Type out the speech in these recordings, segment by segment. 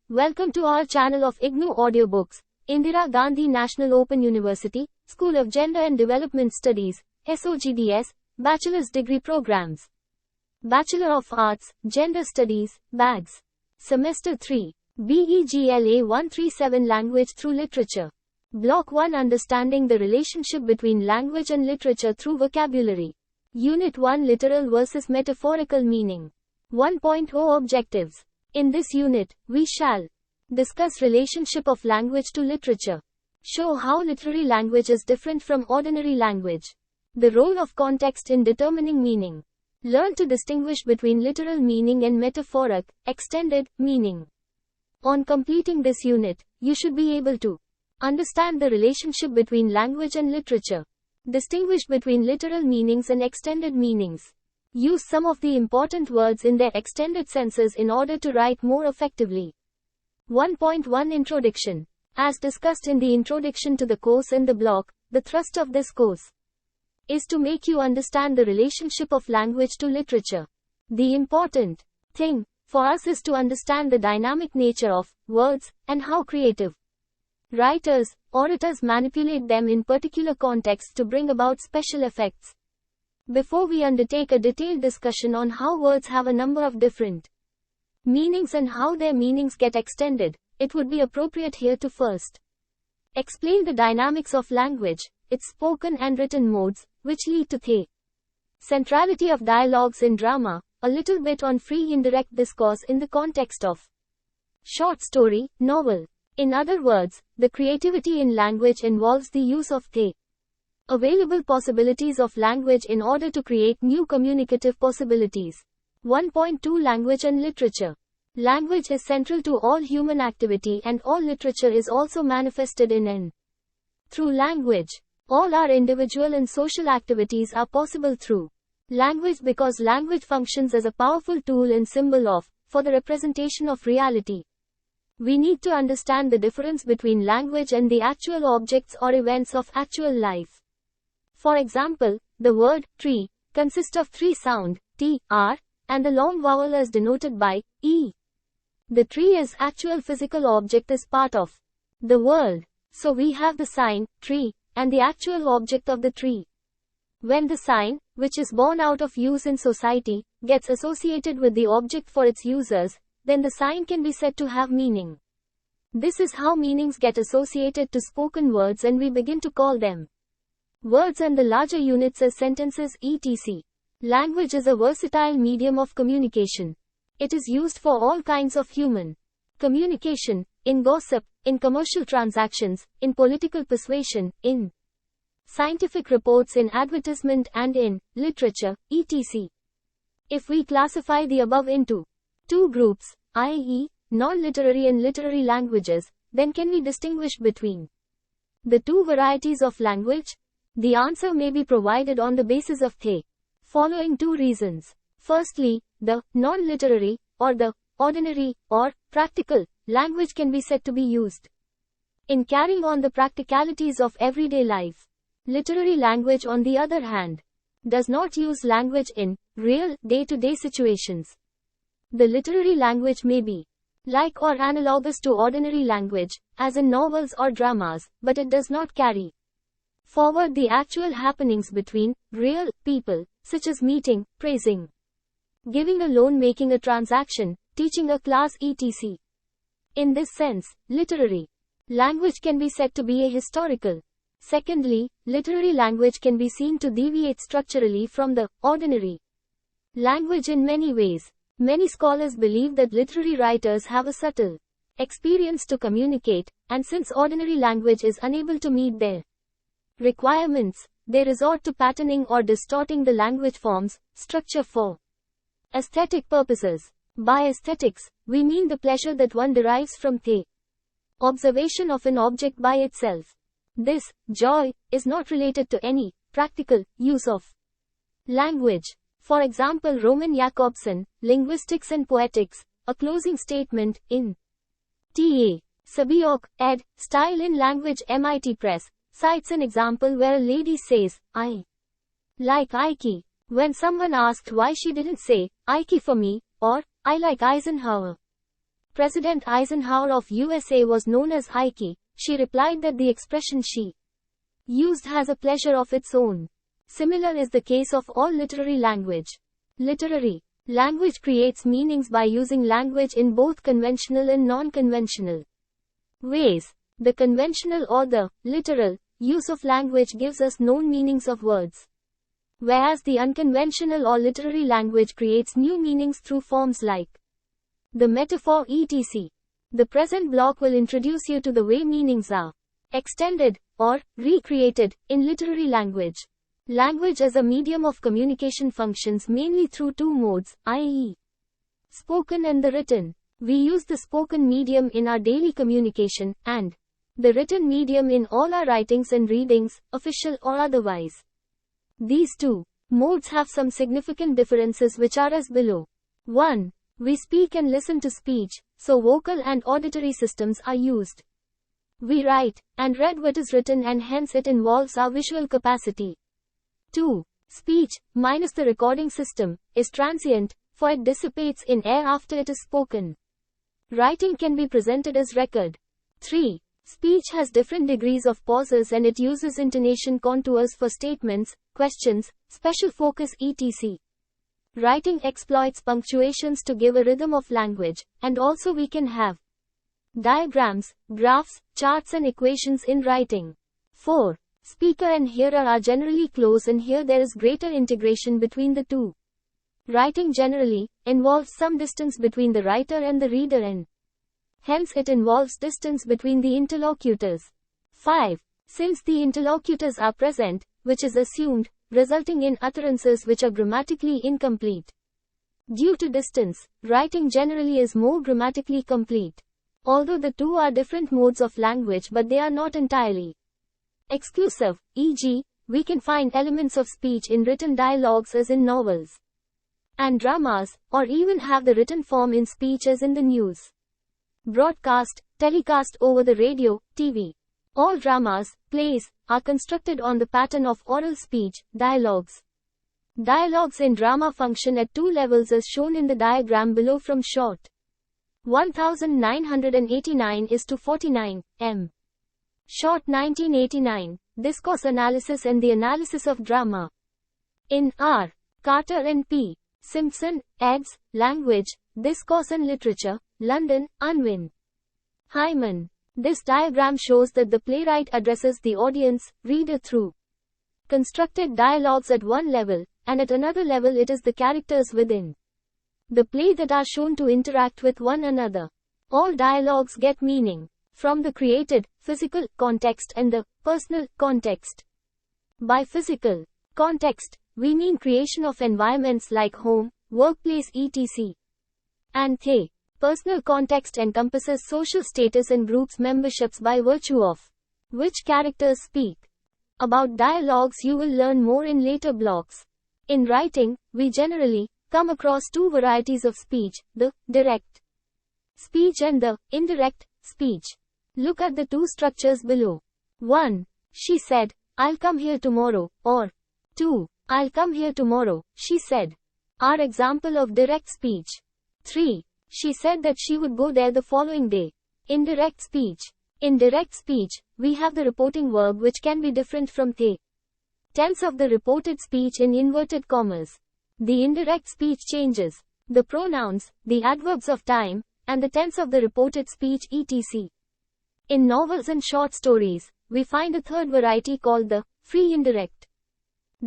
Welcome to our channel of IGNOU audiobooks. Indira Gandhi National Open University, School of Gender and Development Studies, SOGDS, Bachelor's Degree Programs. Bachelor of Arts, Gender Studies, BAGS. Semester 3. BEGLA-137 Language Through Literature. Block 1 Understanding the Relationship Between Language and Literature Through Vocabulary. Unit-1 Literal versus Metaphorical Meaning. 1.0 Objectives. In this unit, we shall discuss relationship of language to literature, show how literary language is different from ordinary language, the role of context in determining meaning, learn to distinguish between literal meaning and metaphoric, extended meaning. On completing this unit, you should be able to understand the relationship between language and literature, distinguish between literal meanings and extended meanings. Use some of the important words in their extended senses in order to write more effectively. 1.1 Introduction. As discussed in the introduction to the course and the block, the thrust of this course is to make you understand the relationship of language to literature. The important thing for us is to understand the dynamic nature of words and how creative writers, orators manipulate them in particular contexts to bring about special effects. Before we undertake a detailed discussion on how words have a number of different meanings and how their meanings get extended, it would be appropriate here to first explain the dynamics of language, its spoken and written modes, which lead to the centrality of dialogues in drama, a little bit on free indirect discourse in the context of short story, novel. In other words, the creativity in language involves the use of the available possibilities of language in order to create new communicative possibilities. 1.2 Language and Literature. Language is central to all human activity and all literature is also manifested in and through language. All our individual and social activities are possible through language because language functions as a powerful tool and symbol of, for the representation of reality. We need to understand the difference between language and the actual objects or events of actual life. For example, the word tree consists of three sound T, R, and the long vowel is denoted by E. The tree is actual physical object is part of the world. So we have the sign tree and the actual object of the tree. When the sign, which is born out of use in society, gets associated with the object for its users, then the sign can be said to have meaning. This is how meanings get associated to spoken words and we begin to call them words and the larger units as sentences etc. Language is a versatile medium of communication. It is used for all kinds of human communication, in gossip, in commercial transactions, in political persuasion, in scientific reports, in advertisement and in literature, etc. If we classify the above into two groups, i.e., non-literary and literary languages, then can we distinguish between the two varieties of language? The answer may be provided on the basis of the following two reasons. Firstly, the non-literary, or the ordinary, or practical, language can be said to be used in carrying on the practicalities of everyday life. Literary language, on the other hand, does not use language in real, day-to-day situations. The literary language may be like or analogous to ordinary language, as in novels or dramas, but it does not carry forward the actual happenings between real people, such as meeting, praising, giving a loan, making a transaction, teaching a class etc. In this sense, literary language can be said to be ahistorical. Secondly, literary language can be seen to deviate structurally from the ordinary language in many ways. Many scholars believe that literary writers have a subtle experience to communicate, and since ordinary language is unable to meet their requirements, they resort to patterning or distorting the language form's structure for aesthetic purposes. By aesthetics, we mean the pleasure that one derives from the observation of an object by itself. This joy is not related to any practical use of language. For example, Roman Jakobson, Linguistics and Poetics, a closing statement in T.A. Sabiok, ed. Style in Language, MIT Press, cites an example where a lady says, I like Ike, when someone asked why she didn't say, Ike for me, or, I like Eisenhower. President Eisenhower of USA was known as Ike. She replied that the expression she used has a pleasure of its own. Similar is the case of all literary language. Literary language creates meanings by using language in both conventional and non-conventional ways. The conventional or the literal use of language gives us known meanings of words, whereas the unconventional or literary language creates new meanings through forms like the metaphor etc. The present block will introduce you to the way meanings are extended or recreated in literary language. Language as a medium of communication functions mainly through two modes, i.e., spoken and the written. We use the spoken medium in our daily communication, and the written medium in all our writings and readings, official or otherwise. These two modes have some significant differences which are as below. 1. We speak and listen to speech, so vocal and auditory systems are used. We write and read what is written and hence it involves our visual capacity. 2. Speech, minus the recording system, is transient, for it dissipates in air after it is spoken. Writing can be presented as record. 3. Speech has different degrees of pauses and it uses intonation contours for statements, questions, special focus etc. Writing exploits punctuations to give a rhythm of language, and also we can have diagrams, graphs, charts and equations in writing. 4. Speaker and hearer are generally close and here there is greater integration between the two. Writing generally involves some distance between the writer and the reader and hence it involves distance between the interlocutors. 5. Since the interlocutors are present, which is assumed, resulting in utterances which are grammatically incomplete. Due to distance, writing generally is more grammatically complete. Although the two are different modes of language but they are not entirely exclusive, e.g., we can find elements of speech in written dialogues as in novels and dramas, or even have the written form in speech as in the news broadcast, telecast over the radio, TV. All dramas, plays, are constructed on the pattern of oral speech, dialogues. Dialogues in drama function at two levels as shown in the diagram below from short 1989 is to 49, m. Short 1989, Discourse Analysis and the Analysis of Drama. In R. Carter and P. Simpson, eds. Language, Discourse and Literature, London, Unwin. Hyman. This diagram shows that the playwright addresses the audience, reader through constructed dialogues at one level, and at another level it is the characters within the play that are shown to interact with one another. All dialogues get meaning from the created, physical, context and the personal, context. By physical context, we mean creation of environments like home, workplace etc. And the personal context encompasses social status and groups memberships by virtue of which characters speak. About dialogues you will learn more in later blocks. In writing, we generally come across two varieties of speech, the direct speech and the indirect speech. Look at the two structures below. 1. She said, I'll come here tomorrow, or 2. I'll come here tomorrow, she said, are example of direct speech. 3. She said that she would go there the following day. Indirect speech. In direct speech, we have the reporting verb which can be different from the tense of the reported speech in inverted commas. The indirect speech changes the pronouns, the adverbs of time, and the tense of the reported speech etc. In novels and short stories, we find a third variety called the free indirect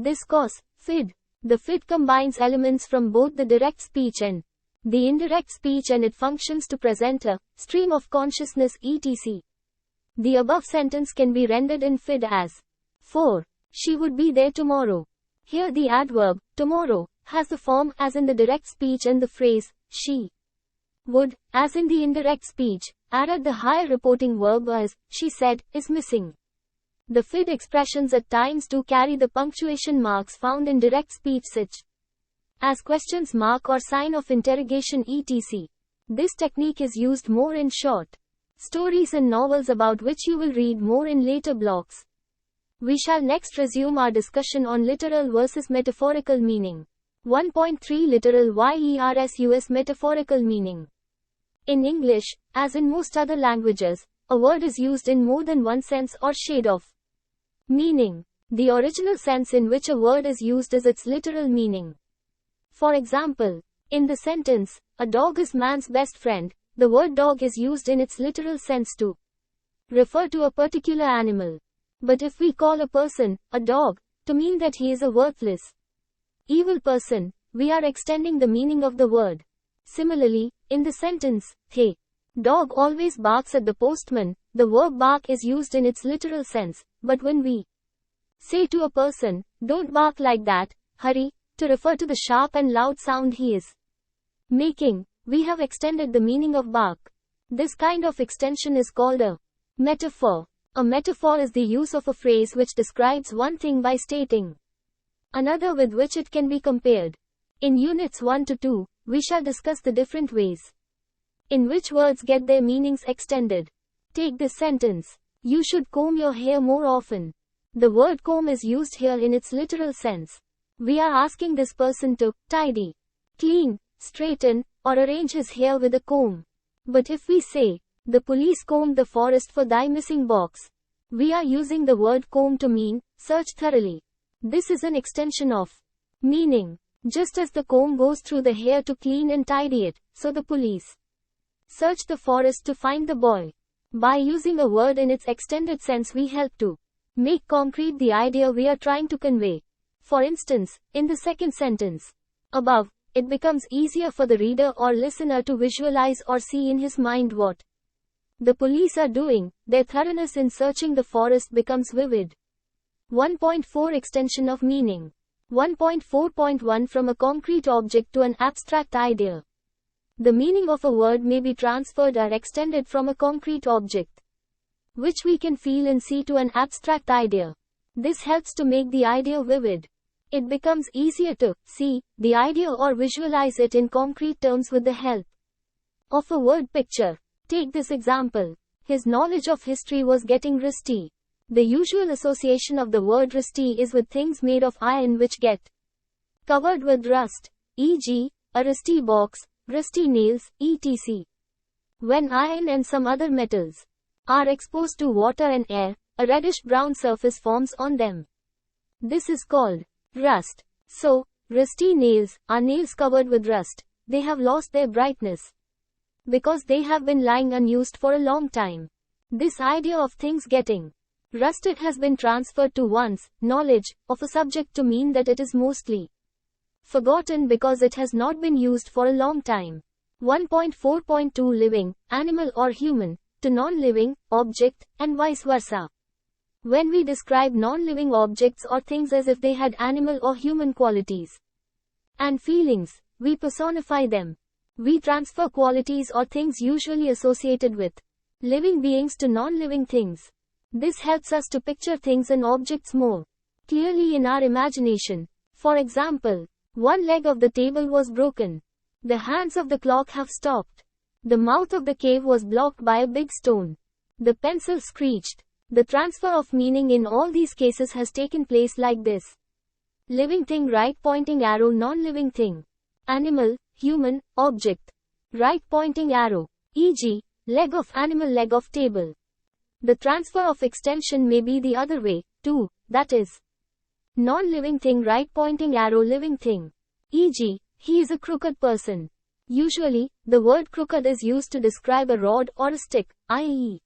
discourse, FID. The FID combines elements from both the direct speech and the indirect speech and it functions to present a stream of consciousness etc. The above sentence can be rendered in FID as 4. She would be there tomorrow. Here the adverb, tomorrow, has the form as in the direct speech and the phrase, she would, as in the indirect speech, added the higher reporting verb as, she said, is missing. The FID expressions at times do carry the punctuation marks found in direct speech such as questions mark or sign of interrogation etc. This technique is used more in short stories and novels about which you will read more in later blocks. We shall next resume our discussion on literal versus metaphorical meaning. 1.3 Literal versus metaphorical meaning. In English, as in most other languages, a word is used in more than one sense or shade of meaning. The original sense in which a word is used is its literal meaning. For example, in the sentence, a dog is man's best friend, the word dog is used in its literal sense to refer to a particular animal. But if we call a person a dog to mean that he is a worthless, evil person, we are extending the meaning of the word. Similarly, in the sentence, hey, dog always barks at the postman, the verb bark is used in its literal sense, but when we say to a person, don't bark like that, hurry, to refer to the sharp and loud sound he is making, we have extended the meaning of bark. This kind of extension is called a metaphor. A metaphor is the use of a phrase which describes one thing by stating another with which it can be compared. In Units 1 to 2, we shall discuss the different ways in which words get their meanings extended. Take this sentence. You should comb your hair more often. The word comb is used here in its literal sense. We are asking this person to tidy, clean, straighten, or arrange his hair with a comb. But if we say, the police combed the forest for thy missing box, we are using the word comb to mean, search thoroughly. This is an extension of meaning. Just as the comb goes through the hair to clean and tidy it, so the police searched the forest to find the boy. By using a word in its extended sense, we help to make concrete the idea we are trying to convey. For instance, in the second sentence above, it becomes easier for the reader or listener to visualize or see in his mind what the police are doing. Their thoroughness in searching the forest becomes vivid. 1.4 Extension of meaning. 1.4.1 From a concrete object to an abstract idea. The meaning of a word may be transferred or extended from a concrete object, which we can feel and see, to an abstract idea. This helps to make the idea vivid. It becomes easier to see the idea or visualize it in concrete terms with the help of a word picture. Take this example. His knowledge of history was getting rusty. The usual association of the word rusty is with things made of iron which get covered with rust, e.g., a rusty box, rusty nails, etc. When iron and some other metals are exposed to water and air, a reddish-brown surface forms on them. This is called rust. So, rusty nails are nails covered with rust. They have lost their brightness because they have been lying unused for a long time. This idea of things getting rusted has been transferred to one's knowledge of a subject to mean that it is mostly forgotten because it has not been used for a long time. 1.4.2 Living, animal or human, to non-living, object, and vice versa. When we describe non-living objects or things as if they had animal or human qualities and feelings, we personify them. We transfer qualities or things usually associated with living beings to non-living things. This helps us to picture things and objects more clearly in our imagination. For example, one leg of the table was broken. The hands of the clock have stopped. The mouth of the cave was blocked by a big stone. The pencil screeched. The transfer of meaning in all these cases has taken place like this. Living thing, right pointing arrow, non-living thing. Animal, human, object. Right pointing arrow. E.g., leg of animal, leg of table. The transfer of extension may be the other way, too, that is, non-living thing, right pointing arrow, living thing. E.g., he is a crooked person. Usually, the word crooked is used to describe a rod or a stick, i.e.,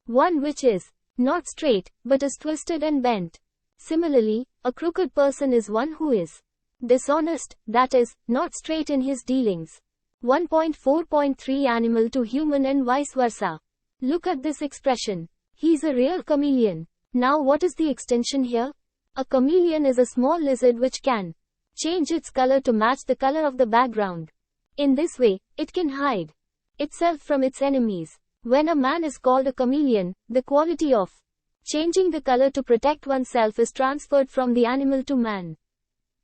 one which is not straight, but is twisted and bent. Similarly, a crooked person is one who is dishonest, that is, not straight in his dealings. 1.4.3 Animal to human and vice versa. Look at this expression. He's a real chameleon. Now what is the extension here? A chameleon is a small lizard which can change its color to match the color of the background. In this way, it can hide itself from its enemies. When a man is called a chameleon, the quality of changing the color to protect oneself is transferred from the animal to man.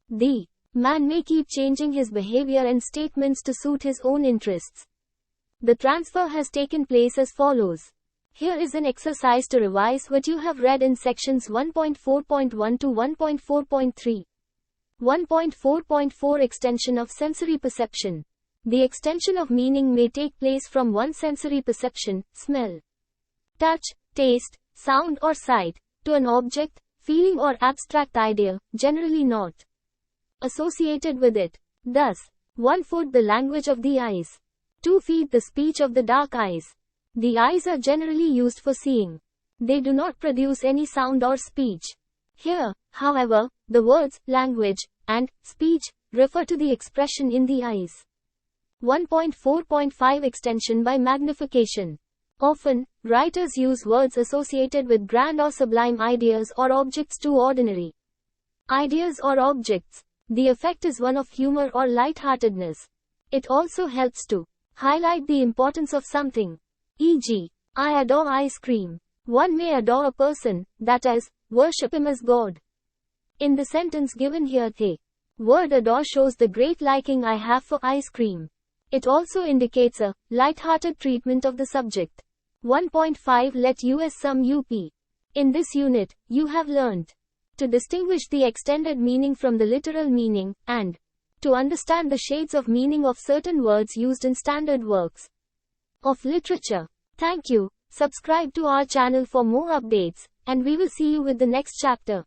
The man may keep changing his behavior and statements to suit his own interests. The transfer has taken place as follows. Here is an exercise to revise what you have read in sections 1.4.1 to 1.4.3. 1.4.4 Extension of sensory perception. The extension of meaning may take place from one sensory perception, smell, touch, taste, sound or sight, to an object, feeling or abstract idea, generally not associated with it. Thus, 1. Food, the language of the eyes. 2. Feed, the speech of the dark eyes. The eyes are generally used for seeing. They do not produce any sound or speech. Here, however, the words, language, and speech, refer to the expression in the eyes. 1.4.5 Extension by magnification. Often, writers use words associated with grand or sublime ideas or objects to ordinary ideas or objects. The effect is one of humor or lightheartedness. It also helps to highlight the importance of something. E.g., I adore ice cream. One may adore a person, that is, worship him as God. In the sentence given here, the word adore shows the great liking I have for ice cream. It also indicates a light-hearted treatment of the subject. 1.5 Let us sum up. In this unit, you have learned to distinguish the extended meaning from the literal meaning, and to understand the shades of meaning of certain words used in standard works of literature. Thank you. Subscribe to our channel for more updates, and we will see you with the next chapter.